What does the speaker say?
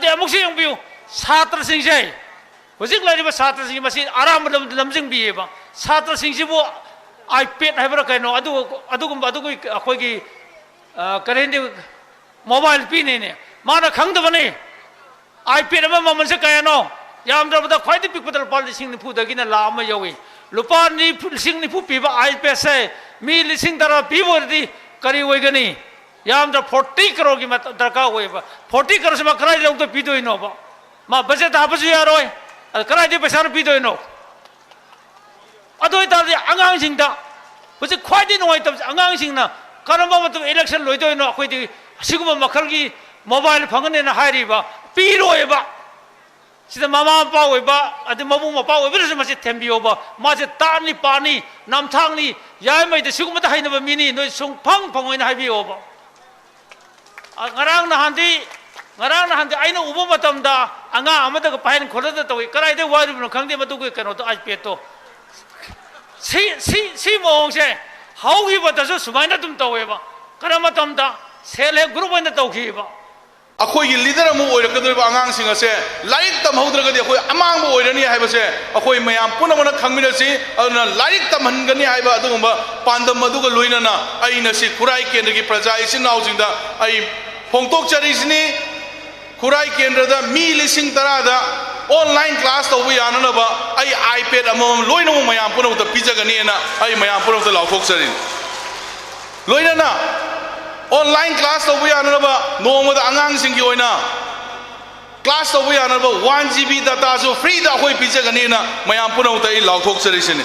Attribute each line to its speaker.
Speaker 1: अदे अमुक से यंबियु छात्र सिंह से हुजिक लाइब छात्र सिंह मसी आराम लमजिंग बिएबा छात्र सिंह सिबु आईपैड हाइबरा कइनो अखोगी करेंदे मोबाइल पीने माना खंगदबने आईपैड ममन से कयानो यामद्रबदा ख्वाइदि पिकपदा लुपा लिसिंग निफुदगिना ला अमा यौई लुपा लिसिंग निफु पीबा आईपैड से मी लिसिंग दरा पीबोदि करी ओइगनी यामद्र 40 करोड़ की दरकार होइबा 40 करोड़ से कराई लौतो पीदोइनोबा मा बजेट हाबसु यारोय कराई पैसा पीदोइनो अदोय तादि अंगांसिंगदा हुजि ख्वाइदि नोइतब अंगांसिंगना करम मतम इलेक्शन लोइदोइनो अखोइदि सिगुम मखलगी मोबाइल फंगनेना हारिबा पीरोयबा सिदा मामा मपा ओइबा अदि मबु मपा ओइबरसु मसे थेंबियोबा मासे तानी पानी नामथांनी याइमैदि सिगुमता हाइनबा mini नोइ सुंफंग फंगोइना हाइबियोबा ngarang nahanti aina ubo matamda anga amada ka pahin khorada tawi karai de wari no khangde matu ko kano to ipad to si mong se how hi bata so sumaina tum tawe ba karama tamda sele group ina tawki ba
Speaker 2: अखोई leader अमु ओइरकदोबा आंगांसिंग असे like तमहौद्रगदि अखोई among ओइरनी हाइबसे अखोई मयाम पुनमना खंगमिनसि अदुना like तमहनगनी हाइबा अदुगुंबा पांदम मदुग लोइनना अइनसि खुराई केंद्रगी प्रजा इसिन नाउजिंगदा अइ फोंगतोकचरिसिनि खुराई केंद्रदा मी लिसिंग तरादा online class तौबु याननबा अइ iPad अमम लोइनमु मयाम पुनमता पिजगनिना अइ मयाम पुनमता लाउथोकचरि लोइनना online class तब यानबा नोमद आंगांसिंगी ओइना class तब यानबा 1 GB डाटा जो फ्री दा होई पिजगनीना मयाम पुनौता इ लाउथोकचरिसिनि